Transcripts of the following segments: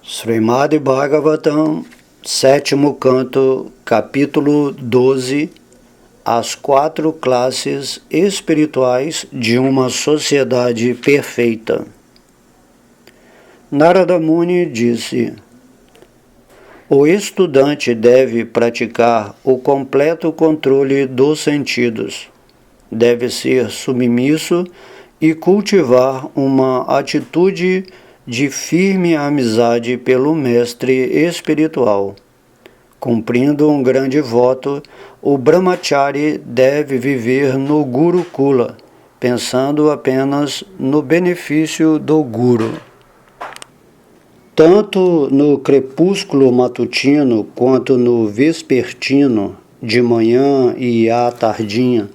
Srimad Bhagavatam, sétimo canto, capítulo 12, as quatro classes espirituais de uma sociedade perfeita. Narada Muni disse: o estudante deve praticar o completo controle dos sentidos, deve ser submisso e cultivar uma atitude de firme amizade pelo mestre espiritual. Cumprindo um grande voto, o brahmachari deve viver no Gurukula, pensando apenas no benefício do Guru. Tanto no crepúsculo matutino quanto no vespertino, de manhã e à tardinha,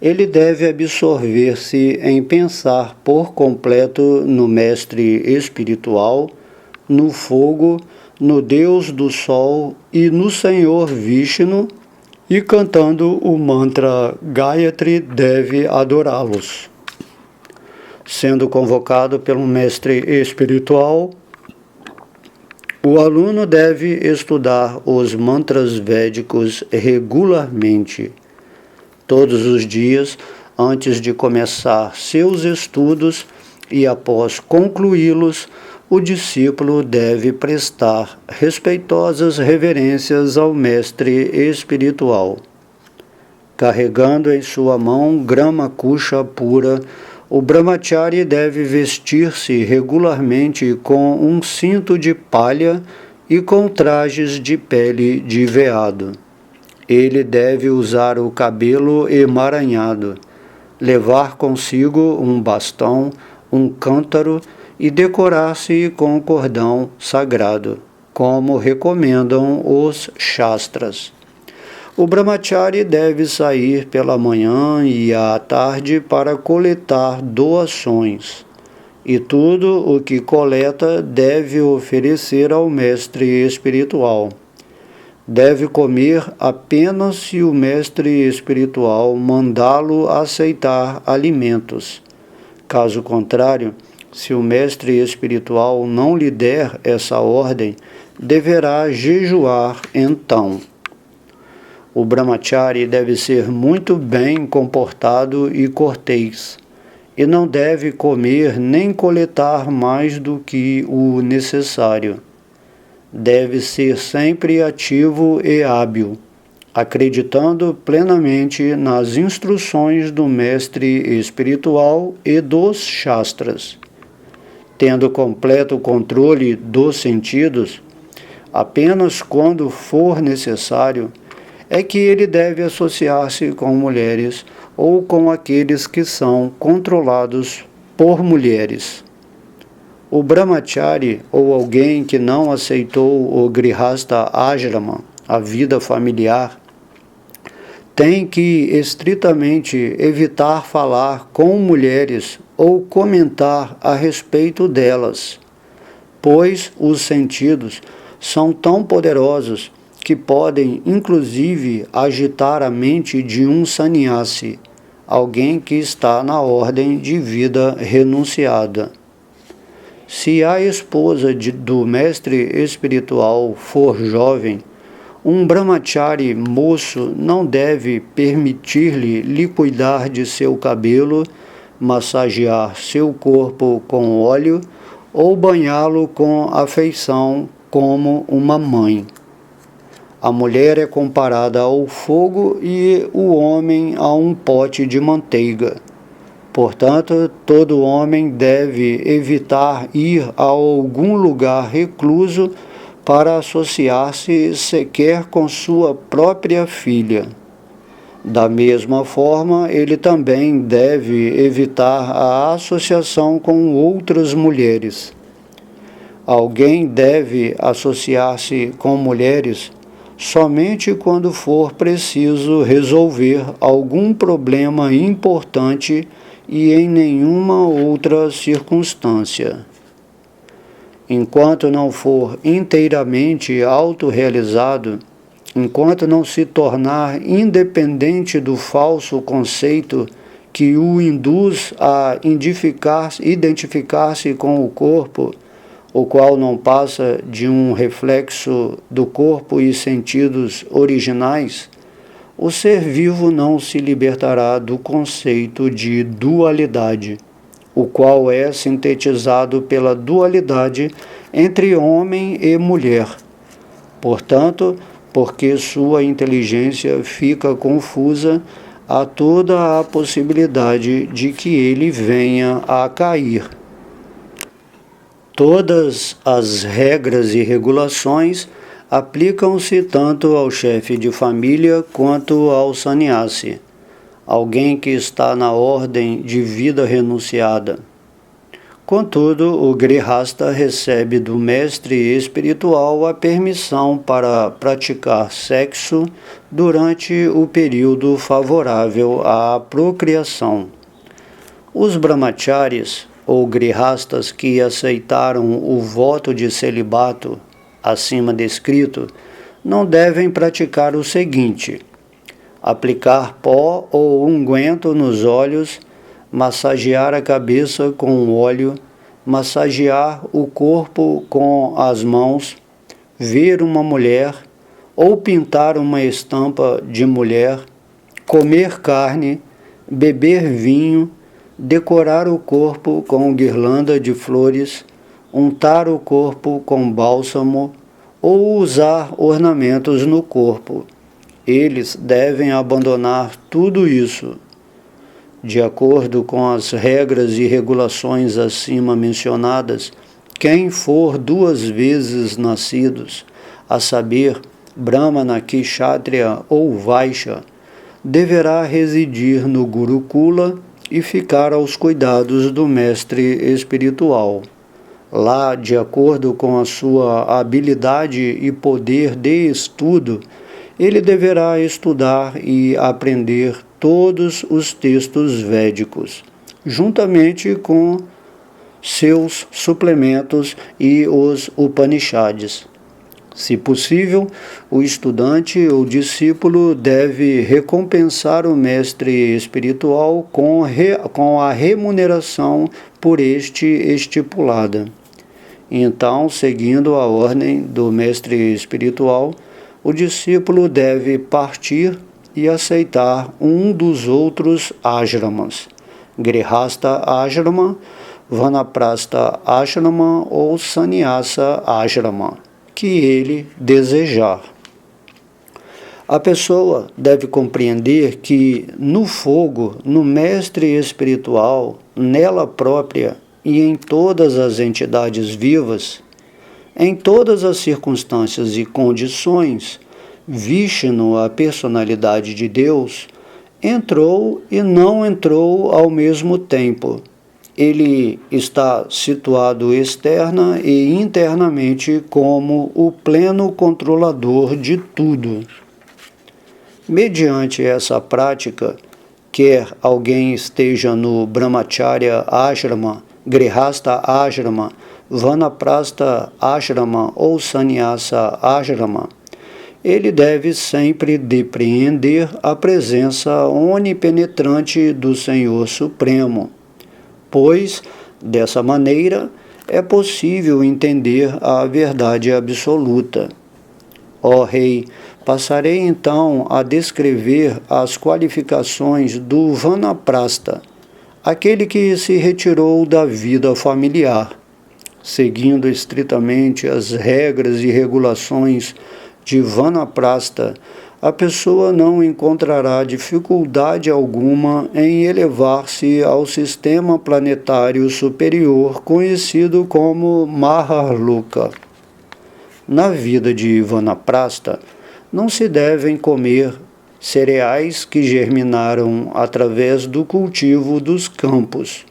ele deve absorver-se em pensar por completo no mestre espiritual, no fogo, no Deus do Sol e no Senhor Vishnu, e cantando o mantra Gayatri deve adorá-los. Sendo convocado pelo mestre espiritual, o aluno deve estudar os mantras védicos regularmente. Todos os dias, antes de começar seus estudos e após concluí-los, o discípulo deve prestar respeitosas reverências ao mestre espiritual. Carregando em sua mão grama kusha pura, o brahmachari deve vestir-se regularmente com um cinto de palha e com trajes de pele de veado. Ele deve usar o cabelo emaranhado, levar consigo um bastão, um cântaro e decorar-se com cordão sagrado, como recomendam os Shastras. O brahmachari deve sair pela manhã e à tarde para coletar doações, e tudo o que coleta deve oferecer ao mestre espiritual. Deve comer apenas se o mestre espiritual mandá-lo aceitar alimentos. Caso contrário, se o mestre espiritual não lhe der essa ordem, deverá jejuar então. O brahmachari deve ser muito bem comportado e cortês, e não deve comer nem coletar mais do que o necessário. Deve ser sempre ativo e hábil, acreditando plenamente nas instruções do mestre espiritual e dos Shastras. Tendo completo controle dos sentidos, apenas quando for necessário, é que ele deve associar-se com mulheres ou com aqueles que são controlados por mulheres. O brahmachari, ou alguém que não aceitou o grihastha ashrama, a vida familiar, tem que estritamente evitar falar com mulheres ou comentar a respeito delas, pois os sentidos são tão poderosos que podem inclusive agitar a mente de um sannyasi, alguém que está na ordem de vida renunciada. Se a esposa do mestre espiritual for jovem, um brahmachari moço não deve permitir-lhe cuidar de seu cabelo, massagear seu corpo com óleo ou banhá-lo com afeição como uma mãe. A mulher é comparada ao fogo e o homem a um pote de manteiga. Portanto, todo homem deve evitar ir a algum lugar recluso para associar-se sequer com sua própria filha. Da mesma forma, ele também deve evitar a associação com outras mulheres. Alguém deve associar-se com mulheres somente quando for preciso resolver algum problema importante e em nenhuma outra circunstância. Enquanto não for inteiramente autorrealizado, enquanto não se tornar independente do falso conceito que o induz a identificar-se com o corpo, o qual não passa de um reflexo do corpo e sentidos originais, o ser vivo não se libertará do conceito de dualidade, o qual é sintetizado pela dualidade entre homem e mulher. Portanto, porque sua inteligência fica confusa, há toda a possibilidade de que ele venha a cair. Todas as regras e regulações aplicam-se tanto ao chefe de família quanto ao sannyasi, alguém que está na ordem de vida renunciada. Contudo, o grihasta recebe do mestre espiritual a permissão para praticar sexo durante o período favorável à procriação. Os brahmacharis, ou grihastas que aceitaram o voto de celibato acima descrito, não devem praticar o seguinte: aplicar pó ou unguento nos olhos, massagear a cabeça com óleo, massagear o corpo com as mãos, ver uma mulher ou pintar uma estampa de mulher, comer carne, beber vinho, decorar o corpo com guirlanda de flores, untar o corpo com bálsamo ou usar ornamentos no corpo. Eles devem abandonar tudo isso. De acordo com as regras e regulações acima mencionadas, quem for 2 vezes nascidos, a saber, Brahmana, Kshatriya ou Vaishya, deverá residir no Gurukula e ficar aos cuidados do mestre espiritual. Lá, de acordo com a sua habilidade e poder de estudo, ele deverá estudar e aprender todos os textos védicos, juntamente com seus suplementos e os Upanishads. Se possível, o estudante ou discípulo deve recompensar o mestre espiritual com a remuneração por este estipulada. Então, seguindo a ordem do mestre espiritual, o discípulo deve partir e aceitar um dos outros ashramas, Grihasta Ashrama, Vanaprastha Ashrama ou Sannyasa Ashrama, que ele desejar. A pessoa deve compreender que no fogo, no mestre espiritual, nela própria e em todas as entidades vivas, em todas as circunstâncias e condições, Vishnu, a personalidade de Deus, entrou e não entrou ao mesmo tempo. Ele está situado externa e internamente como o pleno controlador de tudo. Mediante essa prática, quer alguém esteja no Brahmacharya Ashrama, Grihasta Ashrama, Vanaprastha Ashrama ou Sannyasa Ashrama, ele deve sempre depreender a presença onipenetrante do Senhor Supremo, pois, dessa maneira, é possível entender a verdade absoluta. Ó Rei, passarei então a descrever as qualificações do Vanaprastha, aquele que se retirou da vida familiar, seguindo estritamente as regras e regulações de Vanaprastha. A pessoa não encontrará dificuldade alguma em elevar-se ao sistema planetário superior conhecido como Maharloka. Na vida de Vanaprastha, não se devem comer cereais que germinaram através do cultivo dos campos.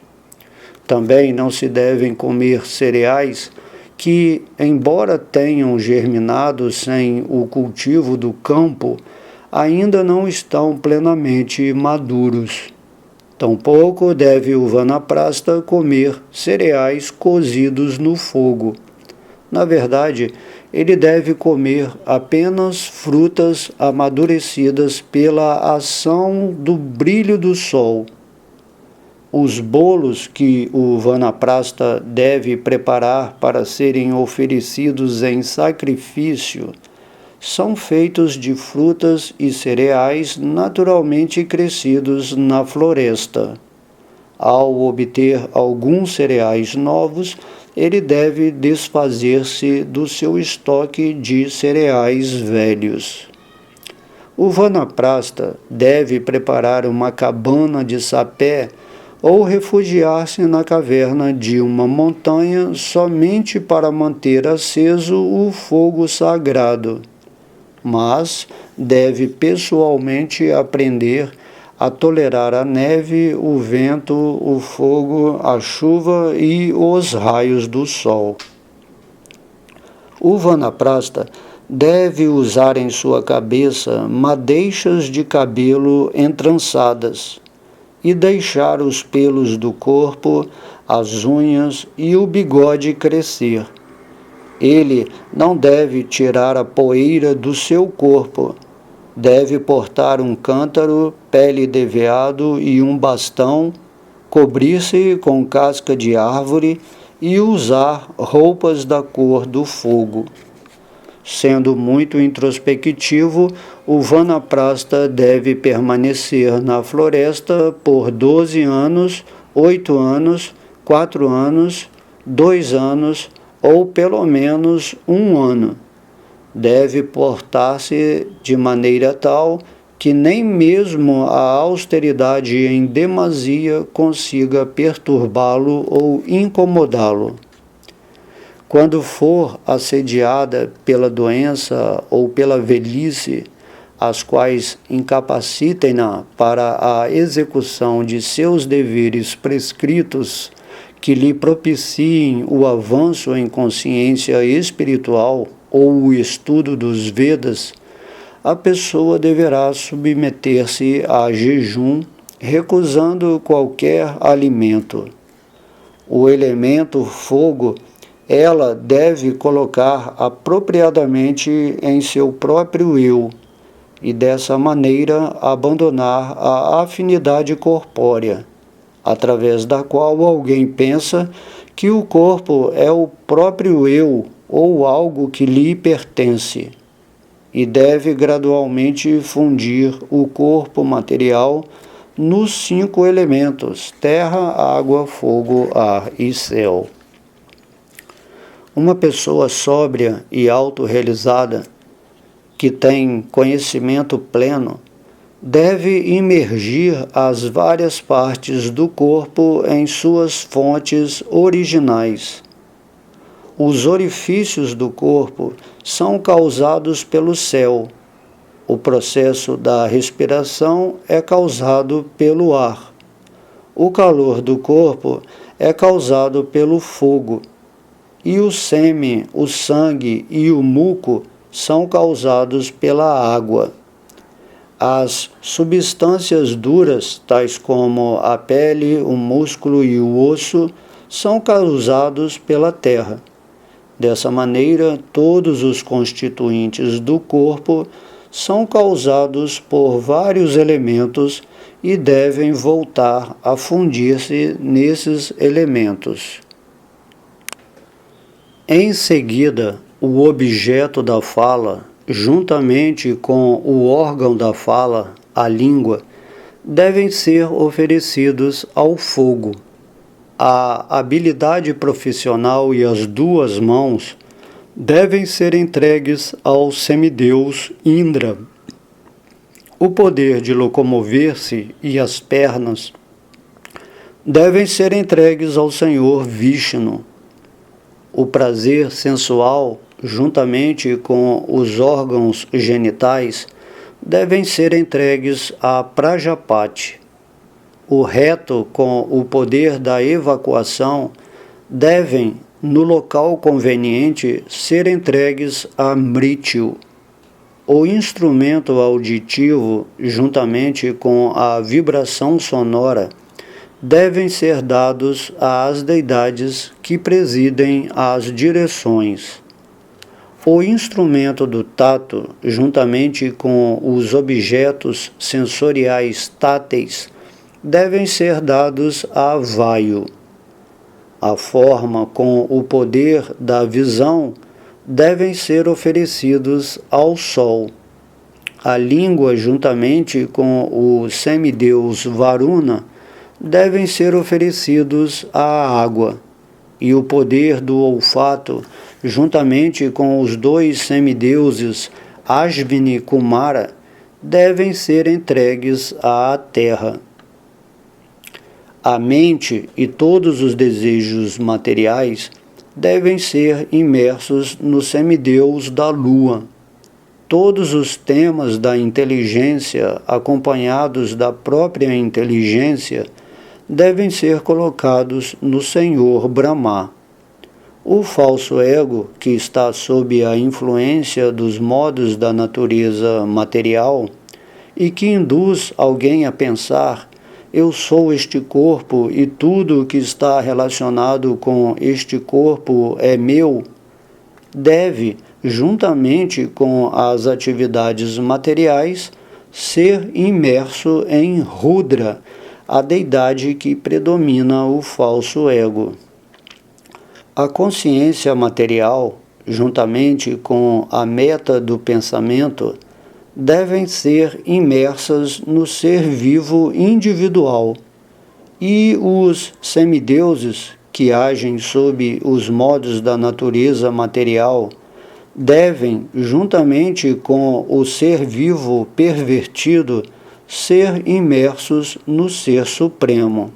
Também não se devem comer cereais que, embora tenham germinado sem o cultivo do campo, ainda não estão plenamente maduros. Tampouco deve o Vanaprastha comer cereais cozidos no fogo. Na verdade, ele deve comer apenas frutas amadurecidas pela ação do brilho do sol. Os bolos que o vanaprasta deve preparar para serem oferecidos em sacrifício são feitos de frutas e cereais naturalmente crescidos na floresta. Ao obter alguns cereais novos, ele deve desfazer-se do seu estoque de cereais velhos. O vanaprasta deve preparar uma cabana de sapé ou refugiar-se na caverna de uma montanha somente para manter aceso o fogo sagrado. Mas deve pessoalmente aprender a tolerar a neve, o vento, o fogo, a chuva e os raios do sol. O vanaprasta deve usar em sua cabeça madeixas de cabelo entrançadas e deixar os pelos do corpo, as unhas e o bigode crescer. Ele não deve tirar a poeira do seu corpo. Deve portar um cântaro, pele de veado e um bastão, cobrir-se com casca de árvore e usar roupas da cor do fogo. Sendo muito introspectivo, o vanaprasta deve permanecer na floresta por 12 anos, 8 anos, 4 anos, 2 anos ou pelo menos 1 ano. Deve portar-se de maneira tal que nem mesmo a austeridade em demasia consiga perturbá-lo ou incomodá-lo. Quando for assediada pela doença ou pela velhice, as quais incapacitem-na para a execução de seus deveres prescritos, que lhe propiciem o avanço em consciência espiritual ou o estudo dos Vedas, a pessoa deverá submeter-se a jejum, recusando qualquer alimento. O elemento fogo ela deve colocar apropriadamente em seu próprio eu e dessa maneira abandonar a afinidade corpórea, através da qual alguém pensa que o corpo é o próprio eu ou algo que lhe pertence, e deve gradualmente fundir o corpo material nos 5 elementos: terra, água, fogo, ar e céu. Uma pessoa sóbria e autorrealizada, que tem conhecimento pleno, deve imergir as várias partes do corpo em suas fontes originais. Os orifícios do corpo são causados pelo céu. O processo da respiração é causado pelo ar. O calor do corpo é causado pelo fogo. E o sêmen, o sangue e o muco são causados pela água. As substâncias duras, tais como a pele, o músculo e o osso, são causados pela terra. Dessa maneira, todos os constituintes do corpo são causados por vários elementos e devem voltar a fundir-se nesses elementos. Em seguida, o objeto da fala, juntamente com o órgão da fala, a língua, devem ser oferecidos ao fogo. A habilidade profissional e as 2 mãos devem ser entregues ao semideus Indra. O poder de locomover-se e as pernas devem ser entregues ao Senhor Vishnu. O prazer sensual, juntamente com os órgãos genitais, devem ser entregues a Prajapati. O reto com o poder da evacuação devem, no local conveniente, ser entregues a Mrityu. O instrumento auditivo, juntamente com a vibração sonora, devem ser dados às deidades que presidem as direções. O instrumento do tato, juntamente com os objetos sensoriais táteis, devem ser dados a Vayu. A forma com o poder da visão devem ser oferecidos ao Sol. A língua, juntamente com o semideus Varuna, devem ser oferecidos à água, e o poder do olfato, juntamente com os dois semideuses Ashvini e Kumara, devem ser entregues à terra. A mente e todos os desejos materiais devem ser imersos no semideus da lua. Todos os temas da inteligência, acompanhados da própria inteligência, devem ser colocados no Senhor Brahma. O falso ego, que está sob a influência dos modos da natureza material e que induz alguém a pensar: eu sou este corpo e tudo o que está relacionado com este corpo é meu, deve, juntamente com as atividades materiais, ser imerso em Rudra, a deidade que predomina o falso ego. A consciência material, juntamente com a meta do pensamento, devem ser imersas no ser vivo individual, e os semideuses, que agem sob os modos da natureza material, devem, juntamente com o ser vivo pervertido, ser imersos no Ser Supremo.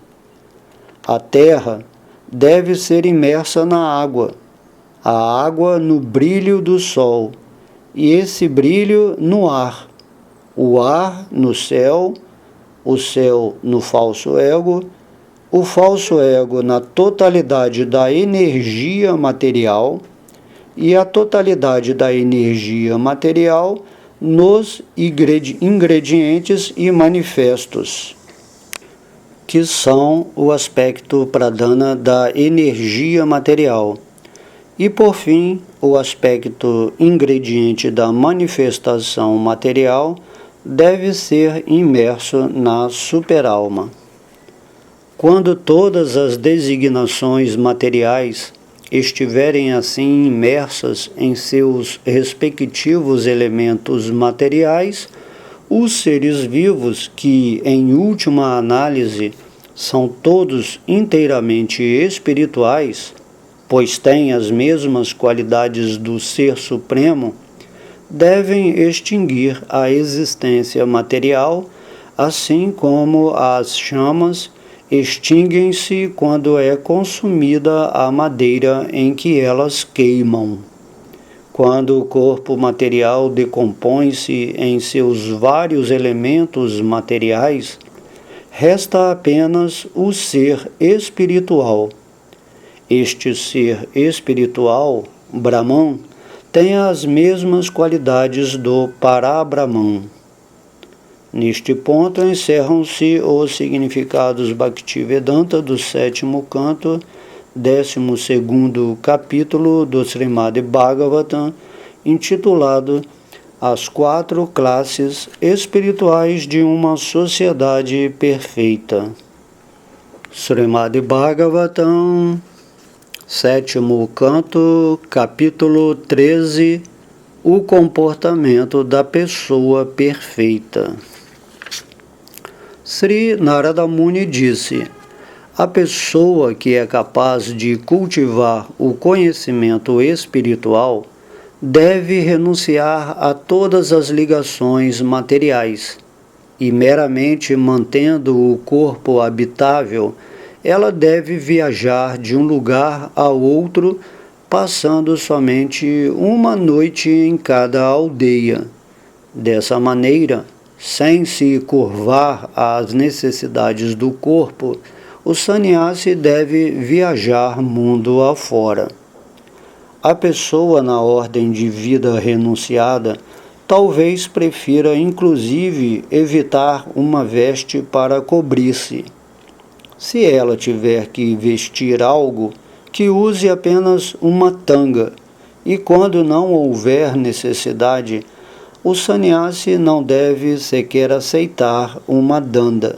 A terra deve ser imersa na água, a água no brilho do sol, e esse brilho no ar, o ar no céu, o céu no falso ego, o falso ego na totalidade da energia material e a totalidade da energia material nos ingredientes e manifestos, que são o aspecto pradana da energia material, e por fim o aspecto ingrediente da manifestação material deve ser imerso na superalma. Quando todas as designações materiais estiverem assim imersas em seus respectivos elementos materiais, os seres vivos, que em última análise são todos inteiramente espirituais, pois têm as mesmas qualidades do Ser Supremo, devem extinguir a existência material, assim como as chamas extinguem-se quando é consumida a madeira em que elas queimam. Quando o corpo material decompõe-se em seus vários elementos materiais, resta apenas o ser espiritual. Este ser espiritual, Brahman, tem as mesmas qualidades do Parabrahman. Neste ponto encerram-se os significados Bhaktivedanta do 7º canto, 12º capítulo do Srimad Bhagavatam, intitulado As 4 Classes Espirituais de uma Sociedade Perfeita. Srimad Bhagavatam, 7º canto, capítulo 13, O comportamento da pessoa perfeita. Sri Narada Muni disse: a pessoa que é capaz de cultivar o conhecimento espiritual deve renunciar a todas as ligações materiais, e meramente mantendo o corpo habitável, ela deve viajar de um lugar ao outro, passando somente uma noite em cada aldeia. Dessa maneira, sem se curvar às necessidades do corpo, o sannyasi deve viajar mundo afora. A pessoa na ordem de vida renunciada talvez prefira inclusive evitar uma veste para cobrir-se. Se ela tiver que vestir algo, que use apenas uma tanga, e quando não houver necessidade, o sannyasi não deve sequer aceitar uma danda.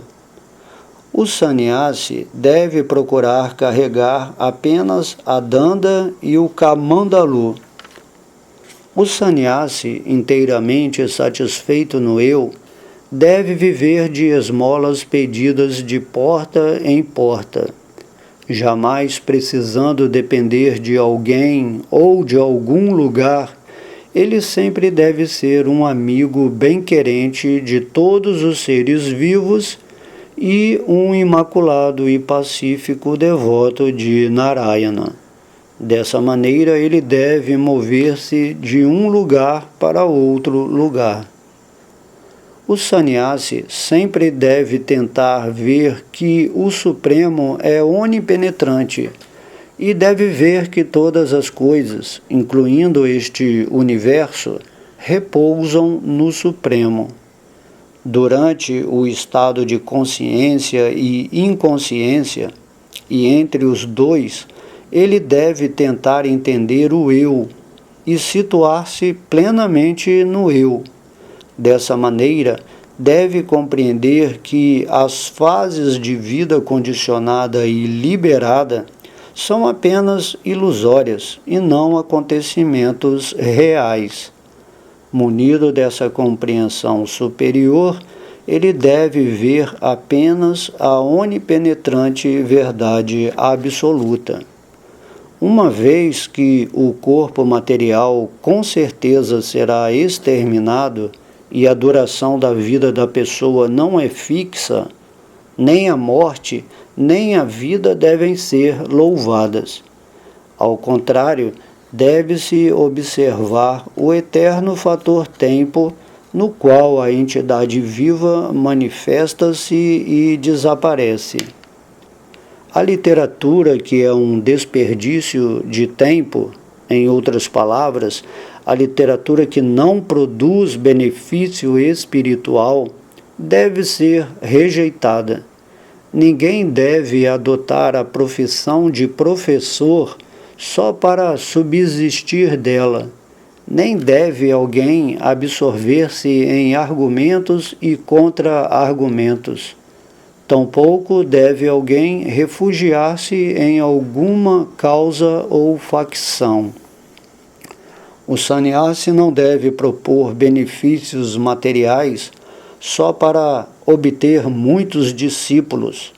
O sannyasi deve procurar carregar apenas a danda e o kamandalu. O sannyasi, inteiramente satisfeito no eu, deve viver de esmolas pedidas de porta em porta, jamais precisando depender de alguém ou de algum lugar. Ele sempre deve ser um amigo bem-querente de todos os seres vivos e um imaculado e pacífico devoto de Narayana. Dessa maneira, ele deve mover-se de um lugar para outro lugar. O sannyasi sempre deve tentar ver que o Supremo é onipenetrante e deve ver que todas as coisas, incluindo este universo, repousam no Supremo. Durante o estado de consciência e inconsciência, e entre os dois, ele deve tentar entender o eu e situar-se plenamente no eu. Dessa maneira, deve compreender que as fases de vida condicionada e liberada são apenas ilusórias e não acontecimentos reais. Munido dessa compreensão superior, ele deve ver apenas a onipenetrante verdade absoluta. Uma vez que o corpo material com certeza será exterminado, e a duração da vida da pessoa não é fixa, nem a morte, nem a vida devem ser louvadas. Ao contrário, deve-se observar o eterno fator tempo, no qual a entidade viva manifesta-se e desaparece. A literatura, que é um desperdício de tempo, em outras palavras, a literatura que não produz benefício espiritual, deve ser rejeitada. Ninguém deve adotar a profissão de professor só para subsistir dela. Nem deve alguém absorver-se em argumentos e contra-argumentos. Tampouco deve alguém refugiar-se em alguma causa ou facção. O sannyasi não deve propor benefícios materiais só para obter muitos discípulos,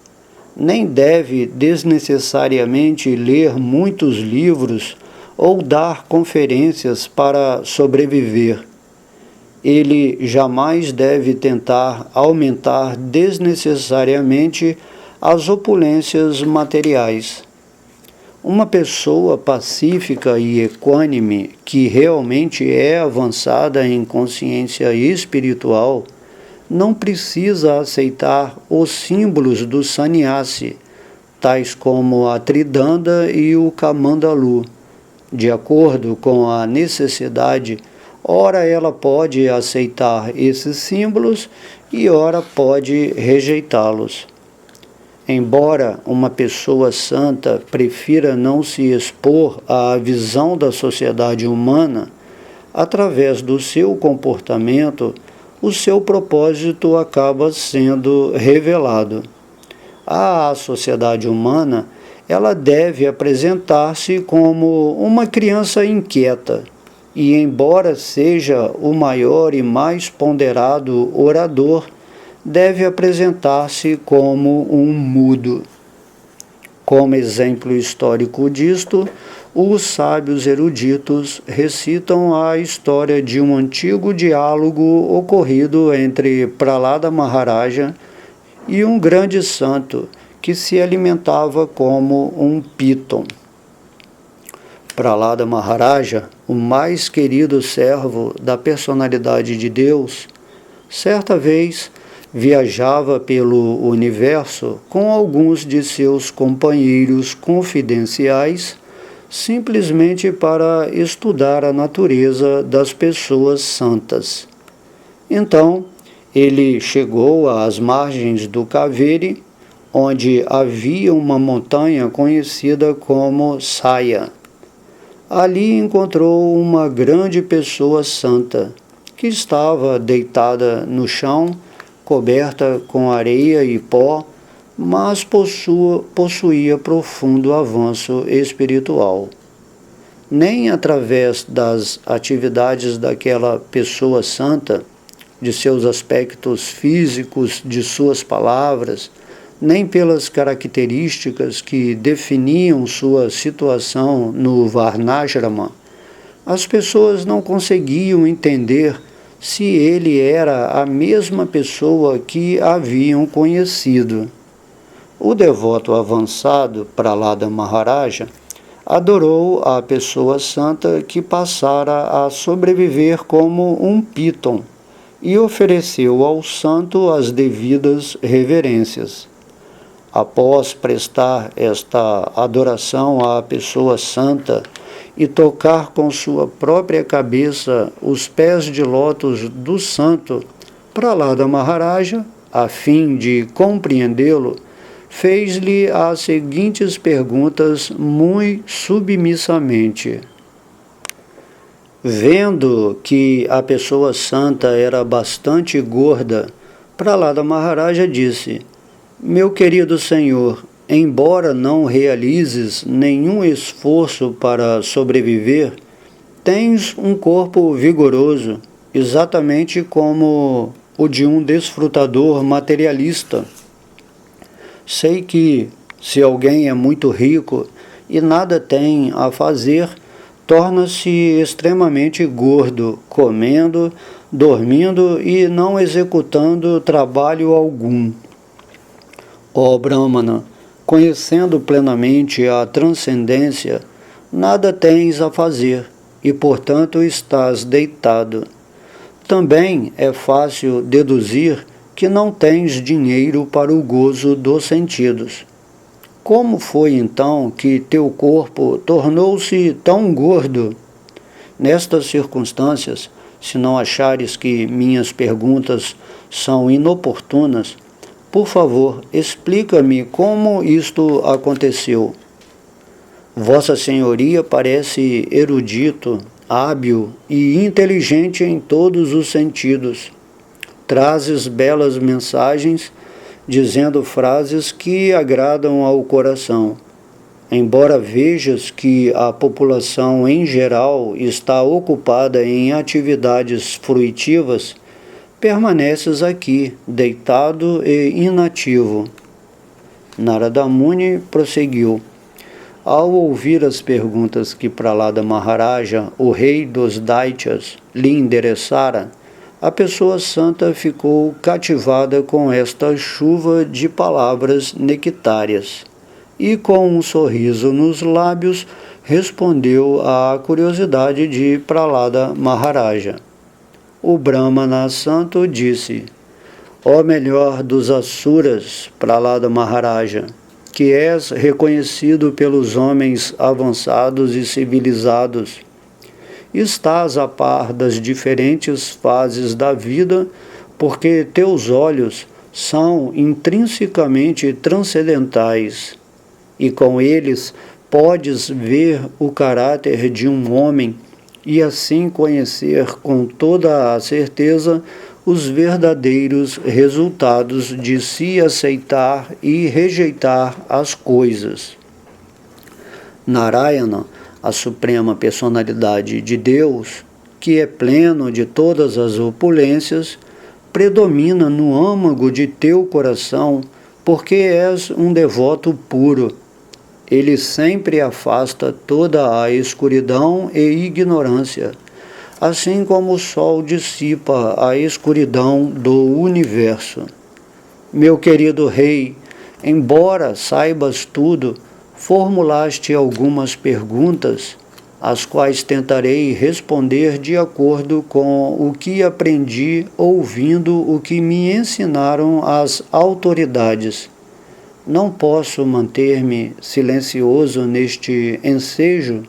nem deve desnecessariamente ler muitos livros ou dar conferências para sobreviver. Ele jamais deve tentar aumentar desnecessariamente as opulências materiais. Uma pessoa pacífica e equânime, que realmente é avançada em consciência espiritual, não precisa aceitar os símbolos do sannyasi, tais como a tridanda e o kamandalu. De acordo com a necessidade, ora ela pode aceitar esses símbolos e ora pode rejeitá-los. Embora uma pessoa santa prefira não se expor à visão da sociedade humana, através do seu comportamento, o seu propósito acaba sendo revelado. À sociedade humana, ela deve apresentar-se como uma criança inquieta, e embora seja o maior e mais ponderado orador, deve apresentar-se como um mudo. Como exemplo histórico disto, os sábios eruditos recitam a história de um antigo diálogo ocorrido entre Prahlada Maharaja e um grande santo que se alimentava como um píton. Prahlada Maharaja, o mais querido servo da personalidade de Deus, certa vez viajava pelo universo com alguns de seus companheiros confidenciais, simplesmente para estudar a natureza das pessoas santas. Então, ele chegou às margens do Kaveri, onde havia uma montanha conhecida como Saya. Ali encontrou uma grande pessoa santa, que estava deitada no chão, coberta com areia e pó, mas possuía profundo avanço espiritual. Nem através das atividades daquela pessoa santa, de seus aspectos físicos, de suas palavras, nem pelas características que definiam sua situação no Varnashrama, as pessoas não conseguiam entender se ele era a mesma pessoa que haviam conhecido. O devoto avançado, Prahlada Maharaja, adorou a pessoa santa que passara a sobreviver como um python e ofereceu ao santo as devidas reverências. Após prestar esta adoração à pessoa santa e tocar com sua própria cabeça os pés de lótus do santo, Prahlada Maharaja, a fim de compreendê-lo, fez-lhe as seguintes perguntas muito submissamente. Vendo que a pessoa santa era bastante gorda, Prahlada Maharaja disse: Meu querido Senhor, embora não realizes nenhum esforço para sobreviver, tens um corpo vigoroso, exatamente como o de um desfrutador materialista. Sei que, se alguém é muito rico e nada tem a fazer, torna-se extremamente gordo, comendo, dormindo e não executando trabalho algum. Ó Brahmana, conhecendo plenamente a transcendência, nada tens a fazer e, portanto, estás deitado. Também é fácil deduzir que não tens dinheiro para o gozo dos sentidos. Como foi então que teu corpo tornou-se tão gordo? Nestas circunstâncias, se não achares que minhas perguntas são inoportunas, por favor, explica-me como isto aconteceu. Vossa Senhoria parece erudito, hábil e inteligente em todos os sentidos. Trazes belas mensagens, dizendo frases que agradam ao coração. Embora vejas que a população em geral está ocupada em atividades fruitivas, permaneces aqui, deitado e inativo. Narada Muni prosseguiu. Ao ouvir as perguntas que Prahlada Maharaja, o rei dos Daityas, lhe endereçara, a pessoa santa ficou cativada com esta chuva de palavras nectárias e, com um sorriso nos lábios, respondeu à curiosidade de Prahlada Maharaja. O Brahmana santo disse: Ó melhor dos Asuras, Prahlada Maharaja, que és reconhecido pelos homens avançados e civilizados, estás a par das diferentes fases da vida, porque teus olhos são intrinsecamente transcendentais, e com eles podes ver o caráter de um homem e assim conhecer com toda a certeza os verdadeiros resultados de se aceitar e rejeitar as coisas. Narayana, a suprema personalidade de Deus, que é pleno de todas as opulências, predomina no âmago de teu coração, porque és um devoto puro. Ele sempre afasta toda a escuridão e ignorância, assim como o sol dissipa a escuridão do universo. Meu querido rei, embora saibas tudo, formulaste algumas perguntas, as quais tentarei responder de acordo com o que aprendi ouvindo o que me ensinaram as autoridades. Não posso manter-me silencioso neste ensejo,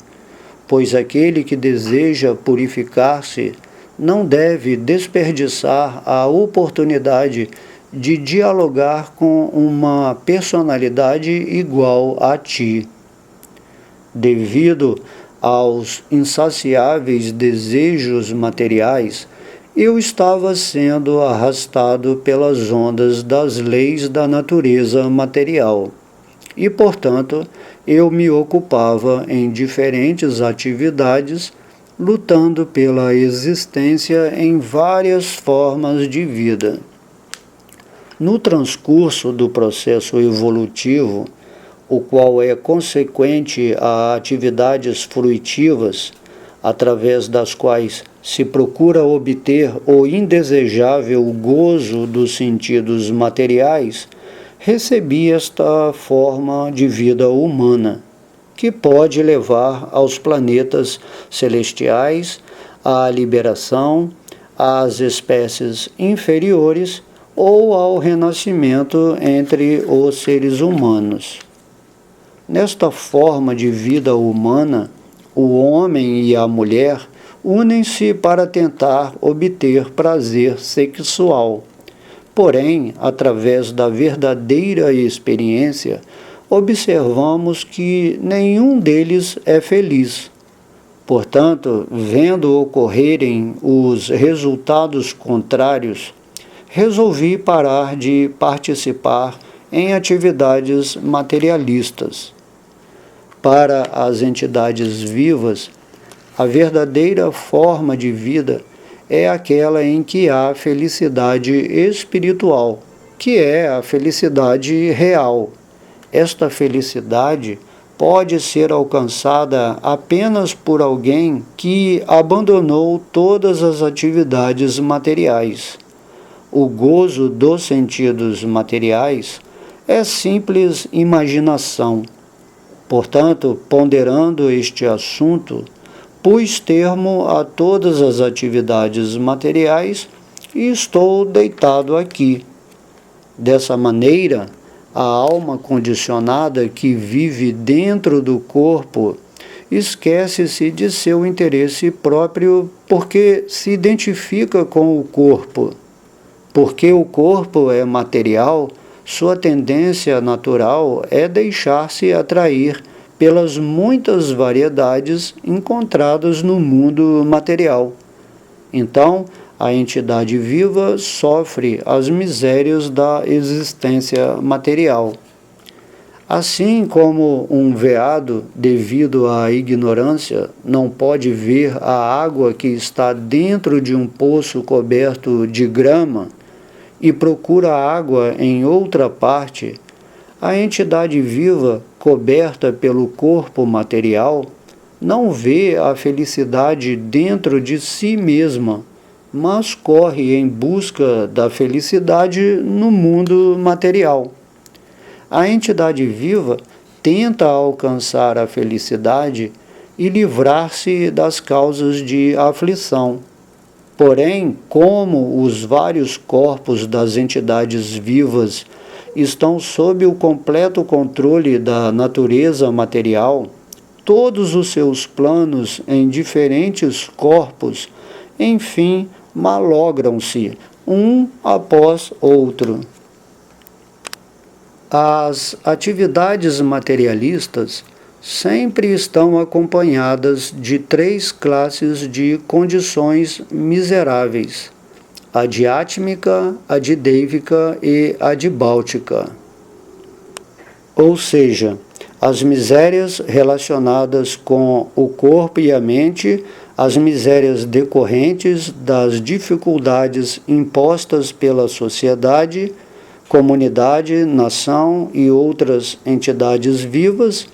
pois aquele que deseja purificar-se não deve desperdiçar a oportunidade de dialogar com uma personalidade igual a ti. Devido aos insaciáveis desejos materiais, eu estava sendo arrastado pelas ondas das leis da natureza material e, portanto, eu me ocupava em diferentes atividades, lutando pela existência em várias formas de vida. No transcurso do processo evolutivo, o qual é consequente a atividades fruitivas, através das quais se procura obter o indesejável gozo dos sentidos materiais, recebi esta forma de vida humana, que pode levar aos planetas celestiais, à liberação, às espécies inferiores ou ao renascimento entre os seres humanos. Nesta forma de vida humana, o homem e a mulher unem-se para tentar obter prazer sexual. Porém, através da verdadeira experiência, observamos que nenhum deles é feliz. Portanto, vendo ocorrerem os resultados contrários, resolvi parar de participar em atividades materialistas. Para as entidades vivas, a verdadeira forma de vida é aquela em que há felicidade espiritual, que é a felicidade real. Esta felicidade pode ser alcançada apenas por alguém que abandonou todas as atividades materiais. O gozo dos sentidos materiais é simples imaginação. Portanto, ponderando este assunto, pus termo a todas as atividades materiais e estou deitado aqui. Dessa maneira, a alma condicionada que vive dentro do corpo esquece-se de seu interesse próprio porque se identifica com o corpo. Porque o corpo é material, sua tendência natural é deixar-se atrair pelas muitas variedades encontradas no mundo material. Então, a entidade viva sofre as misérias da existência material. Assim como um veado, devido à ignorância, não pode ver a água que está dentro de um poço coberto de grama, e procura água em outra parte, a entidade viva, coberta pelo corpo material, não vê a felicidade dentro de si mesma, mas corre em busca da felicidade no mundo material. A entidade viva tenta alcançar a felicidade e livrar-se das causas de aflição. Porém, como os vários corpos das entidades vivas estão sob o completo controle da natureza material, todos os seus planos em diferentes corpos, enfim, malogram-se um após outro. As atividades materialistas sempre estão acompanhadas de 3 classes de condições miseráveis: a diátmica, a didêvica e a dibáltica. Ou seja, as misérias relacionadas com o corpo e a mente, as misérias decorrentes das dificuldades impostas pela sociedade, comunidade, nação e outras entidades vivas,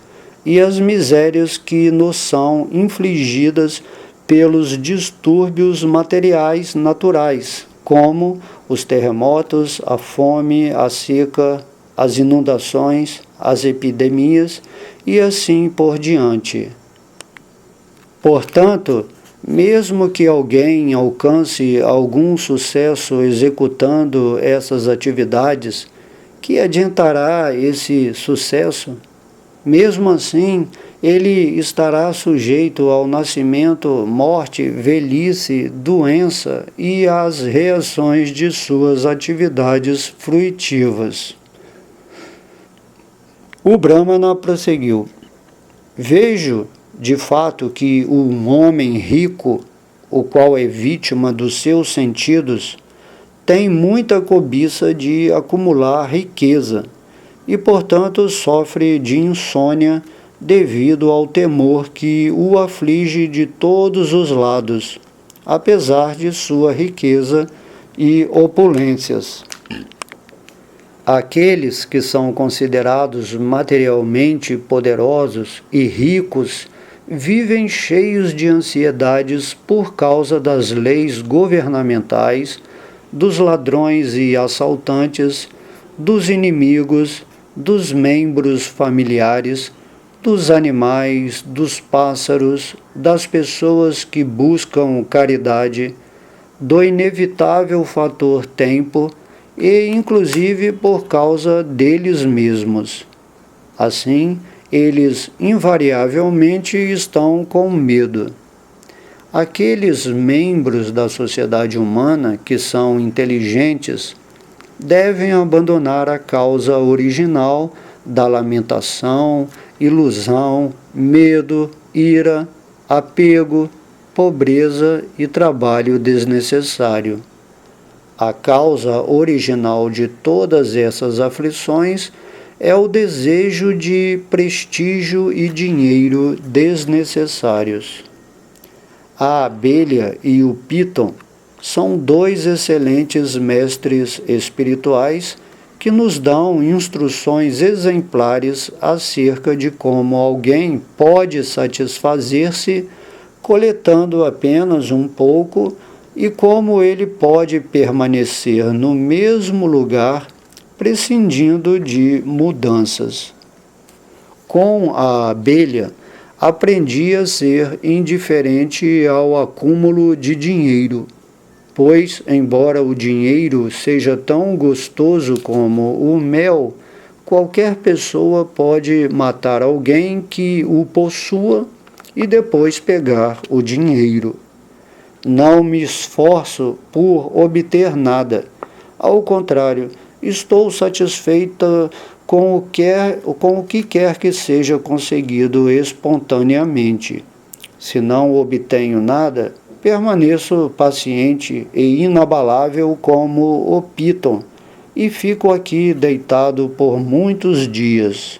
e as misérias que nos são infligidas pelos distúrbios materiais naturais, como os terremotos, a fome, a seca, as inundações, as epidemias e assim por diante. Portanto, mesmo que alguém alcance algum sucesso executando essas atividades, que adiantará esse sucesso? Mesmo assim, ele estará sujeito ao nascimento, morte, velhice, doença e às reações de suas atividades fruitivas. O Brahmana prosseguiu: vejo, de fato, que um homem rico, o qual é vítima dos seus sentidos, tem muita cobiça de acumular riqueza e, portanto, sofre de insônia devido ao temor que o aflige de todos os lados, apesar de sua riqueza e opulências. Aqueles que são considerados materialmente poderosos e ricos vivem cheios de ansiedades por causa das leis governamentais, dos ladrões e assaltantes, dos inimigos, dos membros familiares, dos animais, dos pássaros, das pessoas que buscam caridade, do inevitável fator tempo e, inclusive, por causa deles mesmos. Assim, eles invariavelmente estão com medo. Aqueles membros da sociedade humana que são inteligentes devem abandonar a causa original da lamentação, ilusão, medo, ira, apego, pobreza e trabalho desnecessário. A causa original de todas essas aflições é o desejo de prestígio e dinheiro desnecessários. A abelha e o píton são dois excelentes mestres espirituais que nos dão instruções exemplares acerca de como alguém pode satisfazer-se coletando apenas um pouco e como ele pode permanecer no mesmo lugar prescindindo de mudanças. Com a abelha, aprendi a ser indiferente ao acúmulo de dinheiro, pois, embora o dinheiro seja tão gostoso como o mel, qualquer pessoa pode matar alguém que o possua e depois pegar o dinheiro. Não me esforço por obter nada. Ao contrário, estou satisfeita com o que quer que seja conseguido espontaneamente. Se não obtenho nada, permaneço paciente e inabalável como o píton e fico aqui deitado por muitos dias.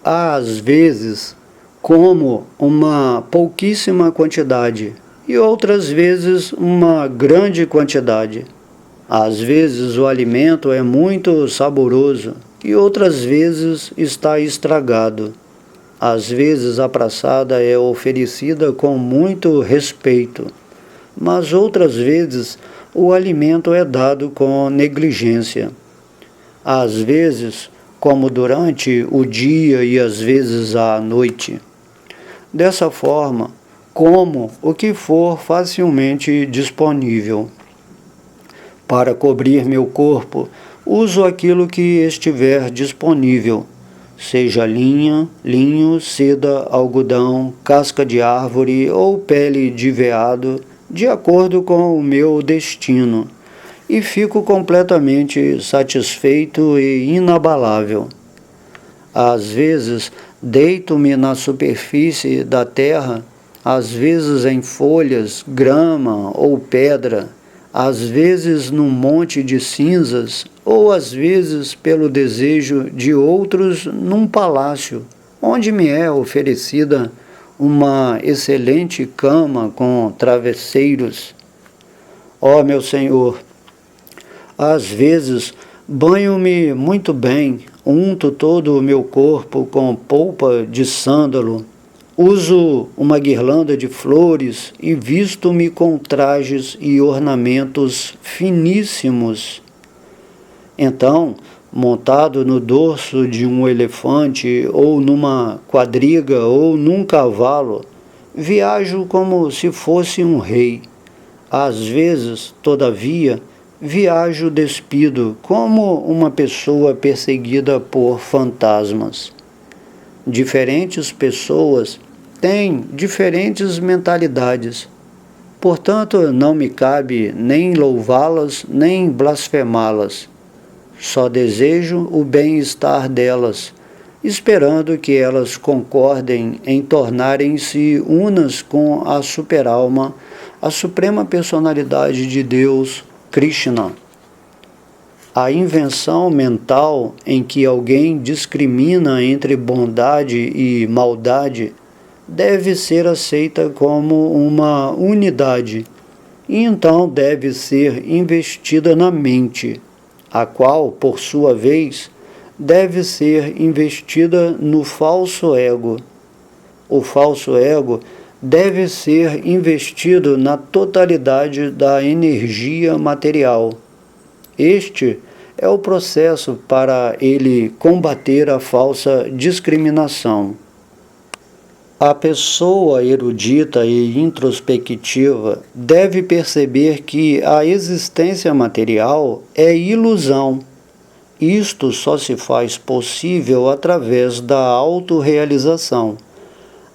Às vezes, como uma pouquíssima quantidade e outras vezes uma grande quantidade. Às vezes o alimento é muito saboroso e outras vezes está estragado. Às vezes a praçada é oferecida com muito respeito, mas outras vezes o alimento é dado com negligência. Às vezes, como durante o dia e às vezes à noite. Dessa forma, como o que for facilmente disponível. Para cobrir meu corpo, uso aquilo que estiver disponível, seja linho, seda, algodão, casca de árvore ou pele de veado, de acordo com o meu destino, e fico completamente satisfeito e inabalável. Às vezes, deito-me na superfície da terra, às vezes em folhas, grama ou pedra, às vezes num monte de cinzas, ou às vezes pelo desejo de outros num palácio, onde me é oferecida uma excelente cama com travesseiros. Ó meu Senhor, às vezes banho-me muito bem, unto todo o meu corpo com polpa de sândalo, uso uma guirlanda de flores e visto-me com trajes e ornamentos finíssimos. Então, montado no dorso de um elefante, ou numa quadriga, ou num cavalo, viajo como se fosse um rei. Às vezes, todavia, viajo despido, como uma pessoa perseguida por fantasmas. Diferentes pessoas têm diferentes mentalidades. Portanto, não me cabe nem louvá-las, nem blasfemá-las. Só desejo o bem-estar delas esperando que elas concordem em tornarem-se unas com a superalma, a suprema personalidade de Deus, Krishna. A invenção mental em que alguém discrimina entre bondade e maldade deve ser aceita como uma unidade e então deve ser investida na mente, a qual, por sua vez, deve ser investida no falso ego. O falso ego deve ser investido na totalidade da energia material. Este é o processo para ele combater a falsa discriminação. A pessoa erudita e introspectiva deve perceber que a existência material é ilusão. Isto só se faz possível através da autorrealização.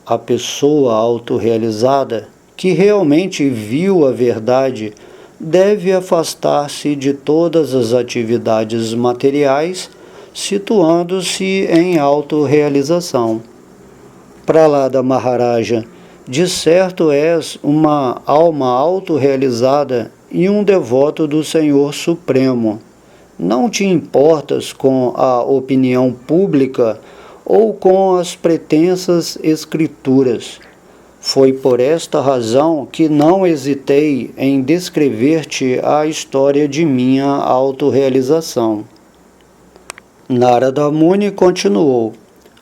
A pessoa autorrealizada, que realmente viu a verdade, deve afastar-se de todas as atividades materiais, situando-se em autorrealização. Prahlada Maharaja, de certo és uma alma autorrealizada e um devoto do Senhor Supremo. Não te importas com a opinião pública ou com as pretensas escrituras. Foi por esta razão que não hesitei em descrever-te a história de minha autorrealização. Narada Muni continuou.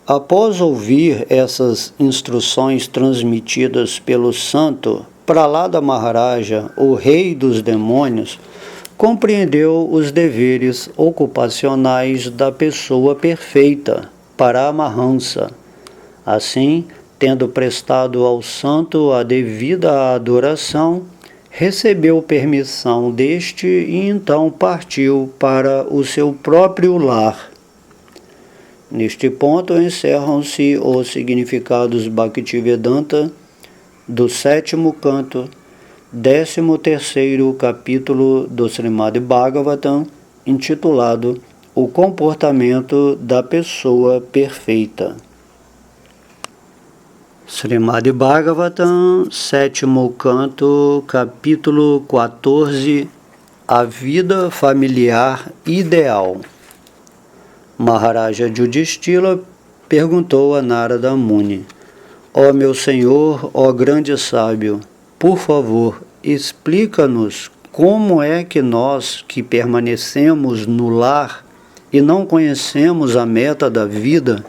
Após ouvir essas instruções transmitidas pelo santo Prahlada Maharaja, o rei dos demônios, compreendeu os deveres ocupacionais da pessoa perfeita, Paramahansa. Assim, tendo prestado ao santo a devida adoração, recebeu permissão deste e então partiu para o seu próprio lar. Neste ponto encerram-se os significados Bhaktivedanta do 7º canto, 13º capítulo do Srimad Bhagavatam, intitulado O Comportamento da Pessoa Perfeita. Srimad Bhagavatam, 7º canto, capítulo 14, A Vida Familiar Ideal. Maharaja Yudhishthira perguntou a Narada Muni: Ó meu Senhor, ó grande sábio, por favor, explica-nos como é que nós, que permanecemos no lar e não conhecemos a meta da vida,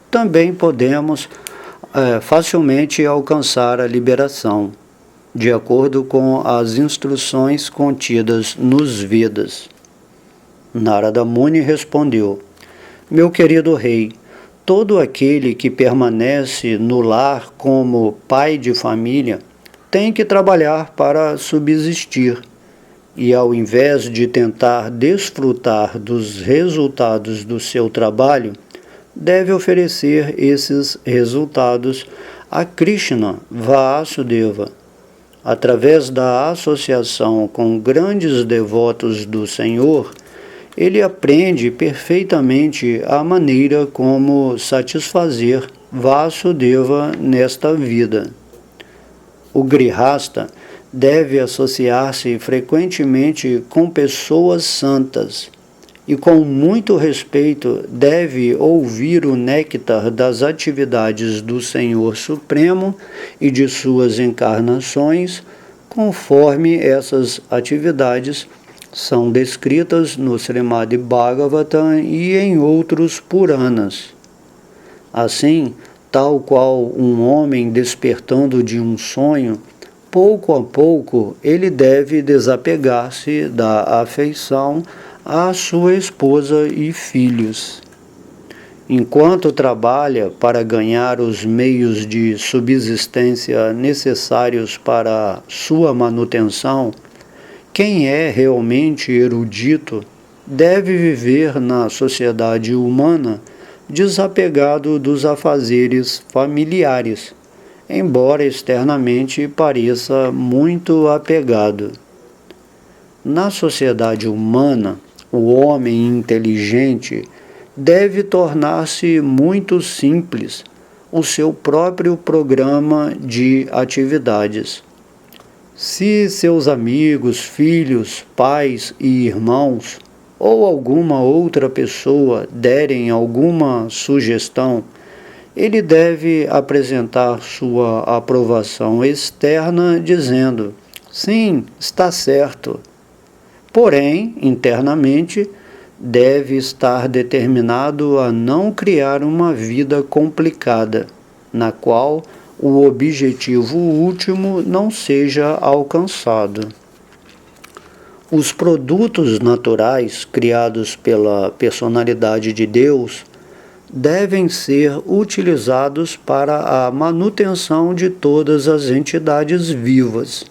também podemos facilmente alcançar a liberação, de acordo com as instruções contidas nos Vedas. Narada Muni respondeu: Meu querido rei, todo aquele que permanece no lar como pai de família tem que trabalhar para subsistir, e ao invés de tentar desfrutar dos resultados do seu trabalho, deve oferecer esses resultados a Krishna Vasudeva. Através da associação com grandes devotos do Senhor, ele aprende perfeitamente a maneira como satisfazer Vasudeva nesta vida. O Grihasta deve associar-se frequentemente com pessoas santas e, com muito respeito, deve ouvir o néctar das atividades do Senhor Supremo e de suas encarnações, conforme essas atividades são descritas no Srimad Bhagavatam e em outros Puranas. Assim, tal qual um homem despertando de um sonho, pouco a pouco ele deve desapegar-se da afeição à sua esposa e filhos. Enquanto trabalha para ganhar os meios de subsistência necessários para sua manutenção, quem é realmente erudito deve viver na sociedade humana desapegado dos afazeres familiares, embora externamente pareça muito apegado. Na sociedade humana, o homem inteligente deve tornar-se muito simples o seu próprio programa de atividades. Se seus amigos, filhos, pais e irmãos ou alguma outra pessoa derem alguma sugestão, ele deve apresentar sua aprovação externa dizendo: sim, está certo. Porém, internamente, deve estar determinado a não criar uma vida complicada, na qual o objetivo último não seja alcançado. Os produtos naturais criados pela personalidade de Deus devem ser utilizados para a manutenção de todas as entidades vivas.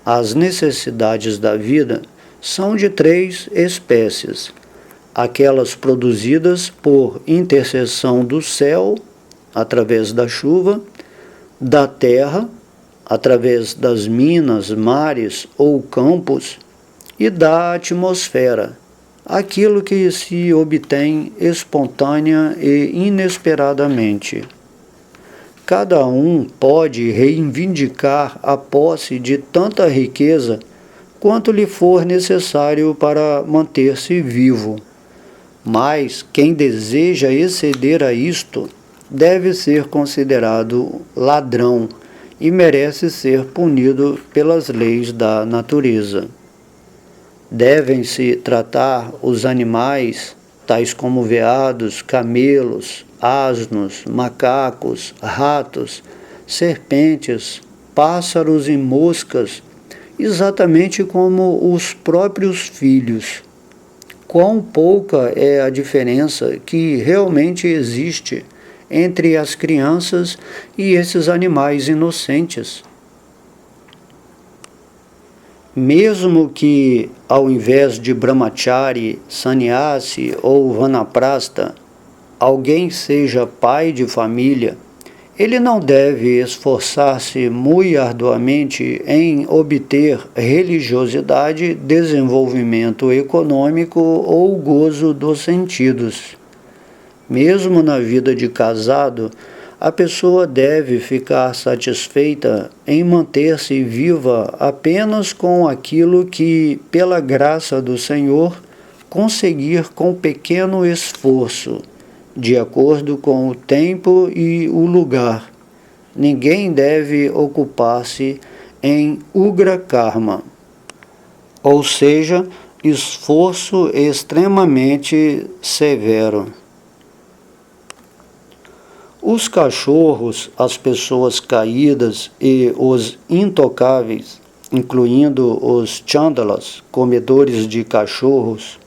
As necessidades da vida são de 3 espécies: aquelas produzidas por intercessão do céu, através da chuva, da terra, através das minas, mares ou campos, e da atmosfera, aquilo que se obtém espontânea e inesperadamente. Cada um pode reivindicar a posse de tanta riqueza quanto lhe for necessário para manter-se vivo. Mas quem deseja exceder a isto deve ser considerado ladrão e merece ser punido pelas leis da natureza. Devem-se tratar os animais, tais como veados, camelos, asnos, macacos, ratos, serpentes, pássaros e moscas, exatamente como os próprios filhos. Quão pouca é a diferença que realmente existe entre as crianças e esses animais inocentes. Mesmo que, ao invés de brahmachari, sannyasi ou vanaprastha, alguém seja pai de família, ele não deve esforçar-se muito arduamente em obter religiosidade, desenvolvimento econômico ou gozo dos sentidos. Mesmo na vida de casado, a pessoa deve ficar satisfeita em manter-se viva apenas com aquilo que, pela graça do Senhor, conseguir com pequeno esforço, de acordo com o tempo e o lugar. Ninguém deve ocupar-se em Ugra Karma, ou seja, esforço extremamente severo. Os cachorros, as pessoas caídas e os intocáveis, incluindo os chandalas, comedores de cachorros,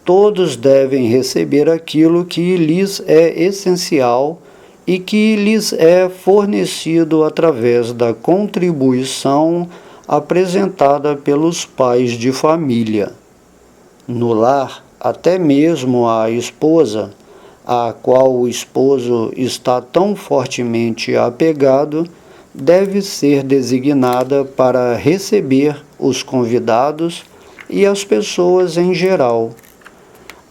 todos devem receber aquilo que lhes é essencial e que lhes é fornecido através da contribuição apresentada pelos pais de família. No lar, até mesmo a esposa, a qual o esposo está tão fortemente apegado, deve ser designada para receber os convidados e as pessoas em geral.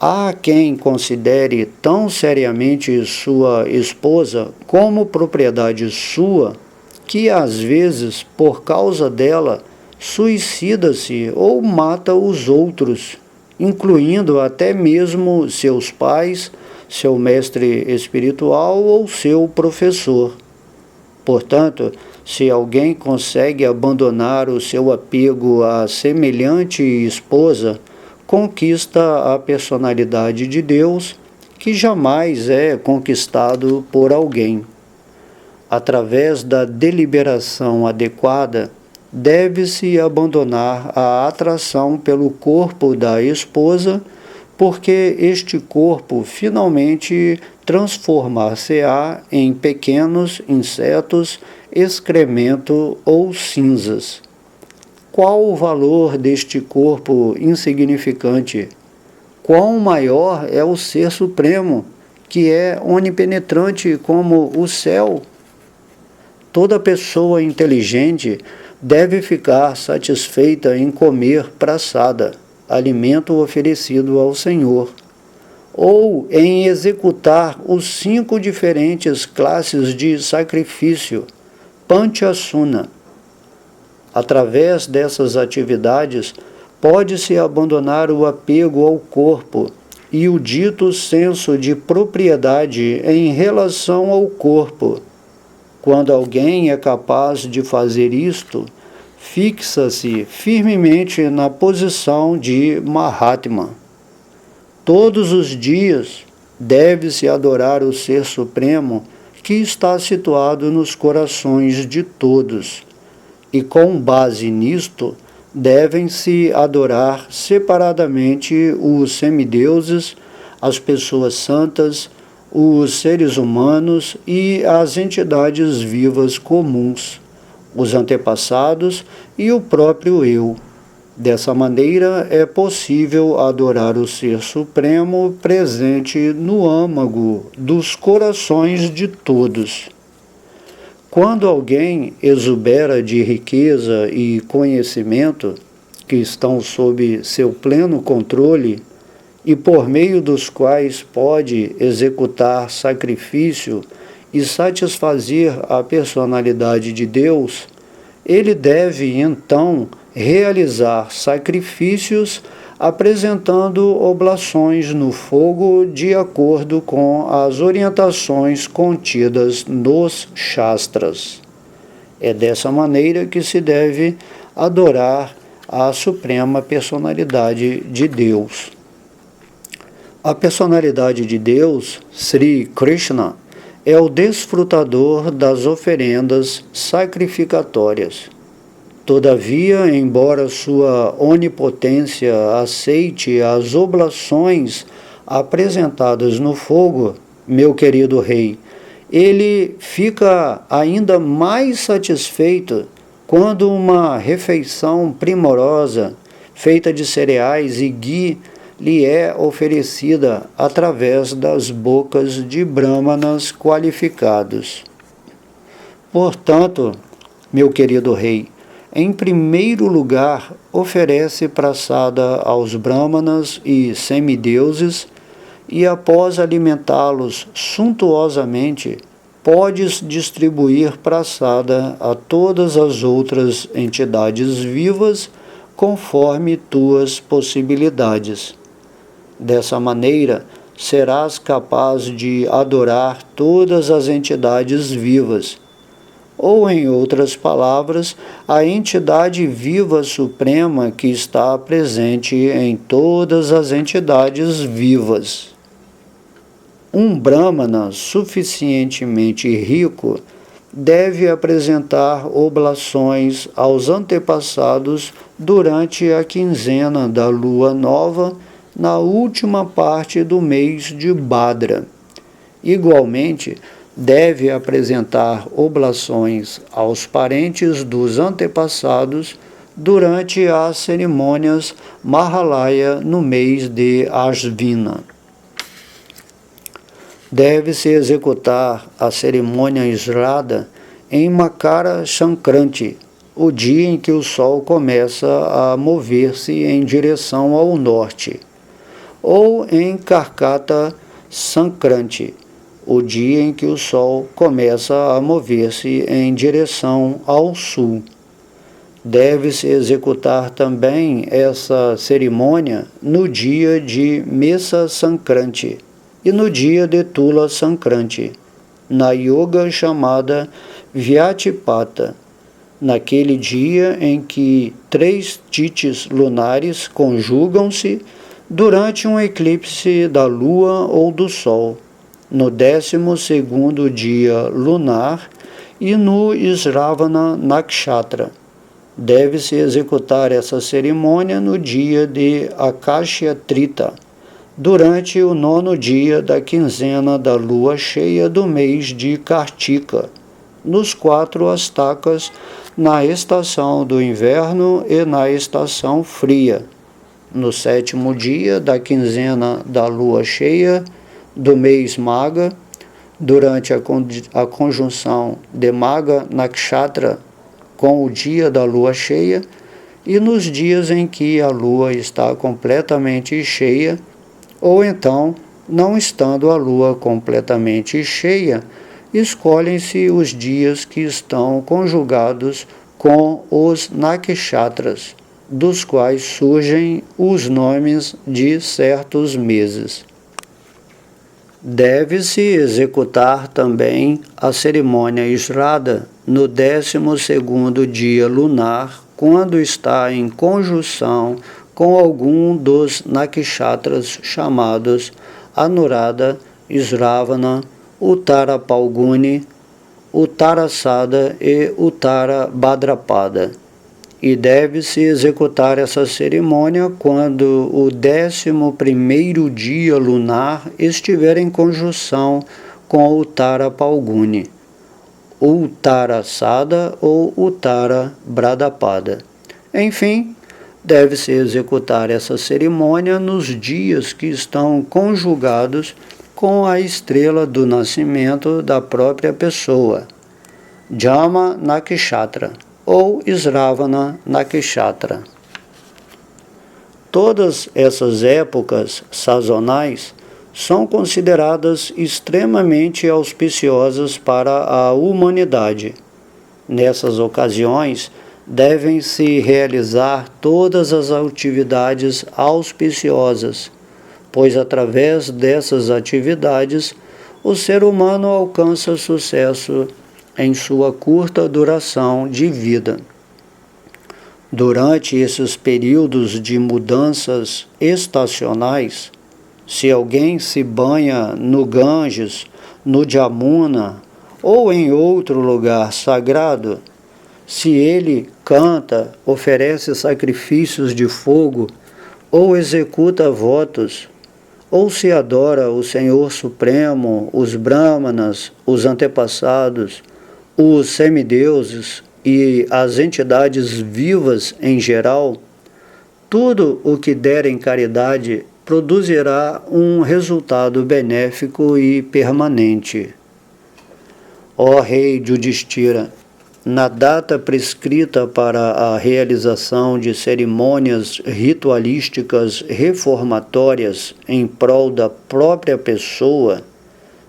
Há quem considere tão seriamente sua esposa como propriedade sua, que às vezes, por causa dela, suicida-se ou mata os outros, incluindo até mesmo seus pais, seu mestre espiritual ou seu professor. Portanto, se alguém consegue abandonar o seu apego à semelhante esposa, conquista a personalidade de Deus, que jamais é conquistado por alguém. Através da deliberação adequada, deve-se abandonar a atração pelo corpo da esposa, porque este corpo finalmente transformar-se-á em pequenos insetos, excremento ou cinzas. Qual o valor deste corpo insignificante? Quão maior é o Ser Supremo, que é onipenetrante como o céu? Toda pessoa inteligente deve ficar satisfeita em comer praçada, alimento oferecido ao Senhor. ou em executar os 5 diferentes classes de sacrifício, Panchasuna. Através dessas atividades, pode-se abandonar o apego ao corpo e o dito senso de propriedade em relação ao corpo. Quando alguém é capaz de fazer isto, fixa-se firmemente na posição de Mahatma. Todos os dias deve-se adorar o Ser Supremo que está situado nos corações de todos, e com base nisto, devem-se adorar separadamente os semideuses, as pessoas santas, os seres humanos e as entidades vivas comuns, os antepassados e o próprio eu. Dessa maneira, é possível adorar o Ser Supremo presente no âmago dos corações de todos. Quando alguém exubera de riqueza e conhecimento, que estão sob seu pleno controle e por meio dos quais pode executar sacrifício e satisfazer a personalidade de Deus, ele deve, então, realizar sacrifícios apresentando oblações no fogo de acordo com as orientações contidas nos Shastras. É dessa maneira que se deve adorar a Suprema Personalidade de Deus. A Personalidade de Deus, Sri Krishna, é o desfrutador das oferendas sacrificatórias. Todavia, embora sua onipotência aceite as oblações apresentadas no fogo, meu querido rei, ele fica ainda mais satisfeito quando uma refeição primorosa, feita de cereais e ghee, lhe é oferecida através das bocas de brahmanas qualificados. Portanto, meu querido rei, em primeiro lugar, oferece praçada aos brahmanas e semideuses, e após alimentá-los suntuosamente, podes distribuir praçada a todas as outras entidades vivas, conforme tuas possibilidades. Dessa maneira, serás capaz de adorar todas as entidades vivas, ou, em outras palavras, a entidade viva suprema que está presente em todas as entidades vivas. Um Brahmana suficientemente rico deve apresentar oblações aos antepassados durante a quinzena da lua nova, na última parte do mês de Bhadra. Igualmente, deve apresentar oblações aos parentes dos antepassados durante as cerimônias Mahalaya no mês de Ashvina. Deve-se executar a cerimônia Shraddha em Makara Sankranti, o dia em que o Sol começa a mover-se em direção ao norte, ou em Karkata Sankranti, o dia em que o Sol começa a mover-se em direção ao sul. Deve-se executar também essa cerimônia no dia de Mesa Sankranti e no dia de Tula Sankranti, na yoga chamada Vyatipata, naquele dia em que 3 titis lunares conjugam-se durante um eclipse da Lua ou do Sol, no 12º dia lunar e no Sravana Nakshatra. Deve-se executar essa cerimônia no dia de Akashya Trita, durante o 9º dia da quinzena da lua cheia do mês de Kartika, nos 4 astakas, na estação do inverno e na estação fria, no 7º dia da quinzena da lua cheia do mês Maga, durante a conjunção de Maga Nakshatra com o dia da lua cheia e nos dias em que a lua está completamente cheia, ou então não estando a lua completamente cheia, escolhem-se os dias que estão conjugados com os nakshatras, dos quais surgem os nomes de certos meses. Deve-se executar também a cerimônia Shraddha no 12º dia lunar, quando está em conjunção com algum dos nakshatras chamados Anuradha, Shravana, Uttara Palguni, Uttara Sada e Uttara Bhadrapada. E deve-se executar essa cerimônia quando o 11º dia lunar estiver em conjunção com Uttara Palguni, Uttara Sada ou Uttara Bhadrapada. Enfim, deve-se executar essa cerimônia nos dias que estão conjugados com a estrela do nascimento da própria pessoa, Jama Nakshatra ou Shravana Nakshatra. Todas essas épocas sazonais são consideradas extremamente auspiciosas para a humanidade. Nessas ocasiões, devem-se realizar todas as atividades auspiciosas, pois através dessas atividades o ser humano alcança sucesso em sua curta duração de vida. Durante esses períodos de mudanças estacionais, se alguém se banha no Ganges, no Jamuna ou em outro lugar sagrado, se ele canta, oferece sacrifícios de fogo ou executa votos, ou se adora o Senhor Supremo, os Brahmanas, os antepassados, os semideuses e as entidades vivas em geral, tudo o que der em caridade produzirá um resultado benéfico e permanente. Ó Rei Yudhishthira, na data prescrita para a realização de cerimônias ritualísticas reformatórias em prol da própria pessoa,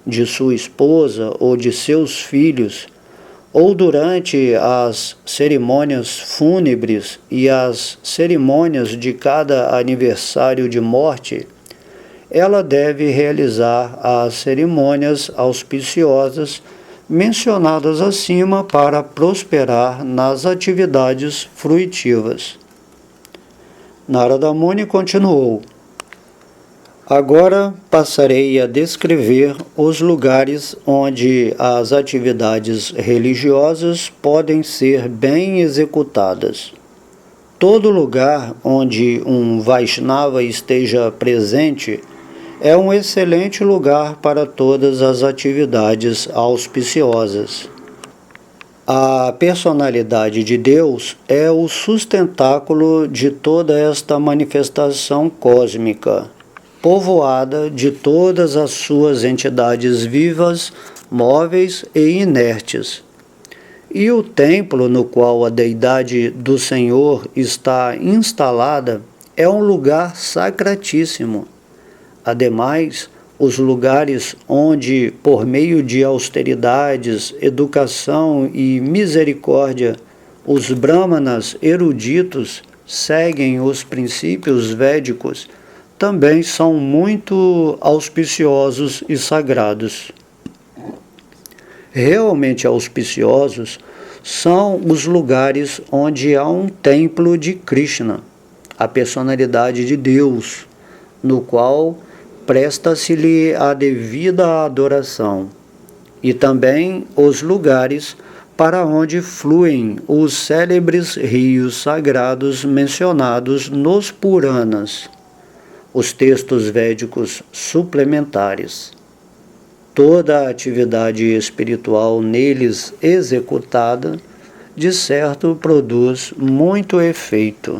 de sua esposa ou de seus filhos, ou durante as cerimônias fúnebres e as cerimônias de cada aniversário de morte, ela deve realizar as cerimônias auspiciosas mencionadas acima para prosperar nas atividades fruitivas. Narada Muni continuou: agora passarei a descrever os lugares onde as atividades religiosas podem ser bem executadas. Todo lugar onde um Vaishnava esteja presente é um excelente lugar para todas as atividades auspiciosas. A personalidade de Deus é o sustentáculo de toda esta manifestação cósmica, povoada de todas as suas entidades vivas, móveis e inertes. E o templo no qual a deidade do Senhor está instalada é um lugar sacratíssimo. Ademais, os lugares onde, por meio de austeridades, educação e misericórdia, os brahmanas eruditos seguem os princípios védicos, também são muito auspiciosos e sagrados. Realmente auspiciosos são os lugares onde há um templo de Krishna, a personalidade de Deus, no qual presta-se-lhe a devida adoração, e também os lugares para onde fluem os célebres rios sagrados mencionados nos Puranas, os textos védicos suplementares. Toda a atividade espiritual neles executada, de certo, produz muito efeito.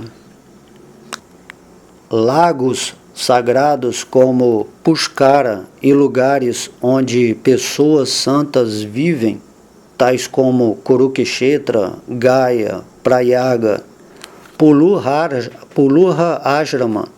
Lagos sagrados como Pushkara e lugares onde pessoas santas vivem, tais como Kurukshetra, Gaya, Prayaga, Pulurha Ashrama,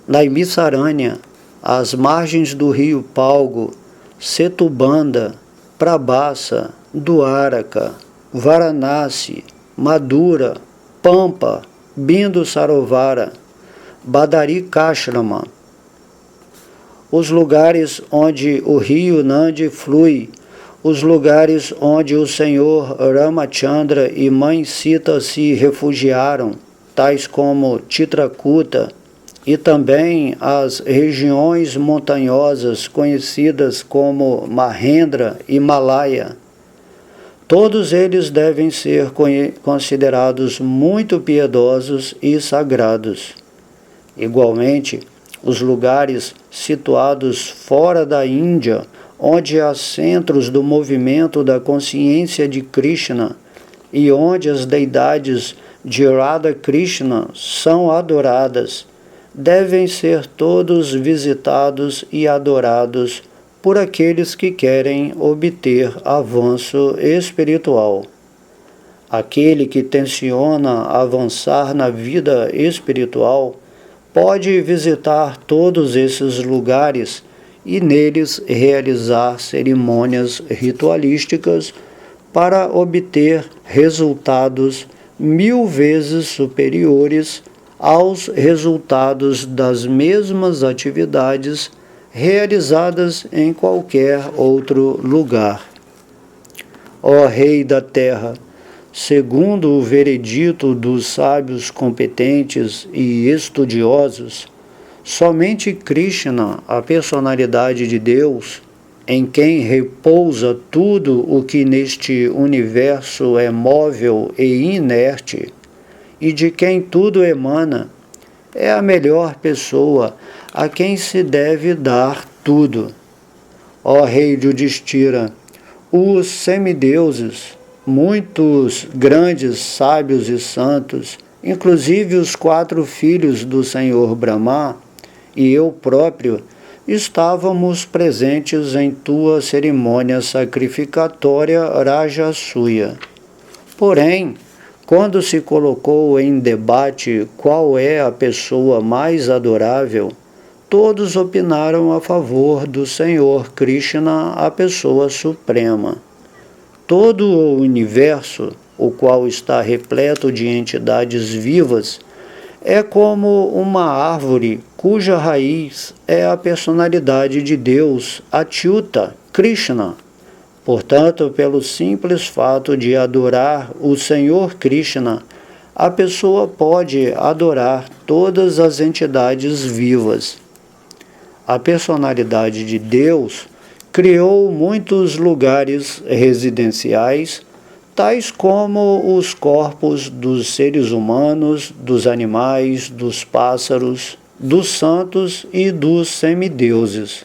Naimisaranya, às margens do rio Palgo, Setubanda, Prabhasa, Dwaraka, Varanasi, Madura, Pampa, Bindu Sarovara, Badarikashrama, os lugares onde o rio Nandi flui, os lugares onde o Senhor Ramachandra e Mãe Sita se refugiaram, tais como Chitrakuta, e também as regiões montanhosas conhecidas como Mahendra e Himalaya. Todos eles devem ser considerados muito piedosos e sagrados. Igualmente, os lugares situados fora da Índia, onde há centros do movimento da consciência de Krishna e onde as deidades de Radha Krishna são adoradas, devem ser todos visitados e adorados por aqueles que querem obter avanço espiritual. Aquele que tenciona avançar na vida espiritual pode visitar todos esses lugares e neles realizar cerimônias ritualísticas para obter resultados 1000 vezes superiores aos resultados das mesmas atividades realizadas em qualquer outro lugar. Ó Rei da Terra, segundo o veredito dos sábios competentes e estudiosos, somente Krishna, a personalidade de Deus, em quem repousa tudo o que neste universo é móvel e inerte, e de quem tudo emana, é a melhor pessoa a quem se deve dar tudo. Ó Rei Yudhishthira, os semideuses, muitos grandes sábios e santos, inclusive os 4 filhos do Senhor Brahma, e eu próprio, estávamos presentes em tua cerimônia sacrificatória Rajasuya. Porém, quando se colocou em debate qual é a pessoa mais adorável, todos opinaram a favor do Senhor Krishna, a pessoa suprema. Todo o universo, o qual está repleto de entidades vivas, é como uma árvore cuja raiz é a personalidade de Deus, Achyuta, Krishna. Portanto, pelo simples fato de adorar o Senhor Krishna, a pessoa pode adorar todas as entidades vivas. A personalidade de Deus criou muitos lugares residenciais, tais como os corpos dos seres humanos, dos animais, dos pássaros, dos santos e dos semideuses.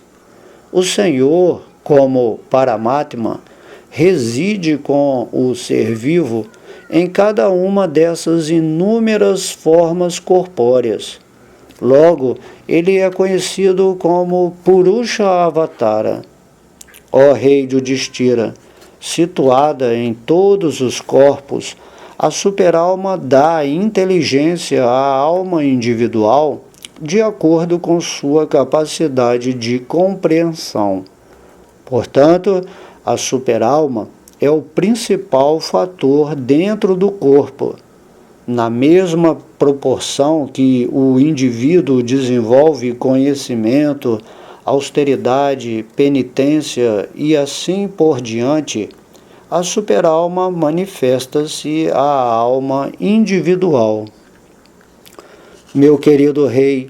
O Senhor, como Paramatma, reside com o ser vivo em cada uma dessas inúmeras formas corpóreas. Logo, ele é conhecido como Purusha Avatara. Ó Rei Yudhishthira, situada em todos os corpos, a superalma dá inteligência à alma individual de acordo com sua capacidade de compreensão. Portanto, a superalma é o principal fator dentro do corpo. Na mesma proporção que o indivíduo desenvolve conhecimento, austeridade, penitência e assim por diante, a superalma manifesta-se à alma individual. Meu querido rei,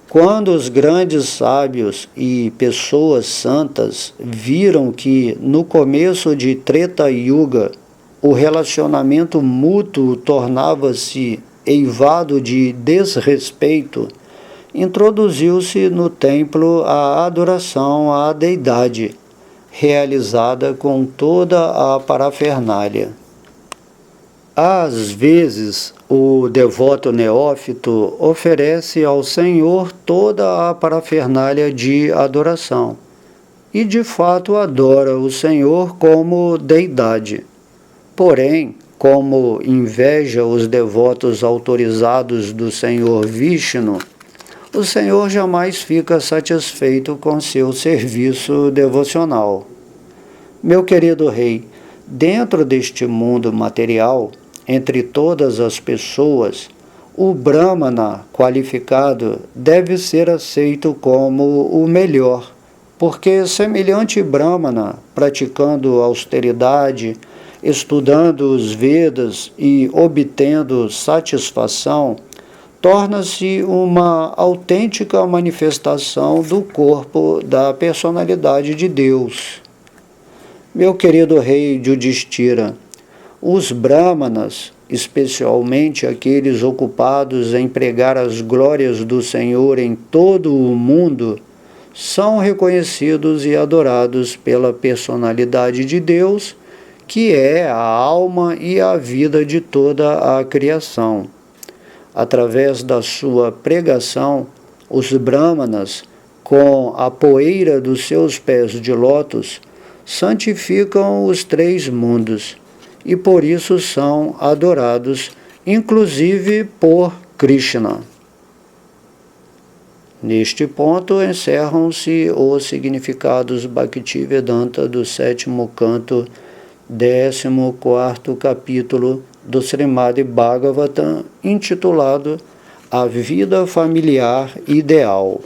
quando os grandes sábios e pessoas santas viram que, no começo de Treta Yuga, o relacionamento mútuo tornava-se eivado de desrespeito, introduziu-se no templo a adoração à deidade, realizada com toda a parafernália. Às vezes, o devoto neófito oferece ao Senhor toda a parafernália de adoração e, de fato, adora o Senhor como deidade. Porém, como inveja os devotos autorizados do Senhor Vishnu, o Senhor jamais fica satisfeito com seu serviço devocional. Meu querido rei, dentro deste mundo material, entre todas as pessoas, o Brahmana qualificado deve ser aceito como o melhor, porque semelhante Brahmana, praticando austeridade, estudando os Vedas e obtendo satisfação, torna-se uma autêntica manifestação do corpo da personalidade de Deus. Meu querido rei Yudhishthira, os Brahmanas, especialmente aqueles ocupados em pregar as glórias do Senhor em todo o mundo, são reconhecidos e adorados pela personalidade de Deus, que é a alma e a vida de toda a criação. Através da sua pregação, os Brahmanas, com a poeira dos seus pés de lótus, santificam os 3 mundos e por isso são adorados, inclusive por Krishna. Neste ponto encerram-se os significados Bhaktivedanta do 7º canto, 14º capítulo do Srimad Bhagavatam, intitulado A Vida Familiar Ideal.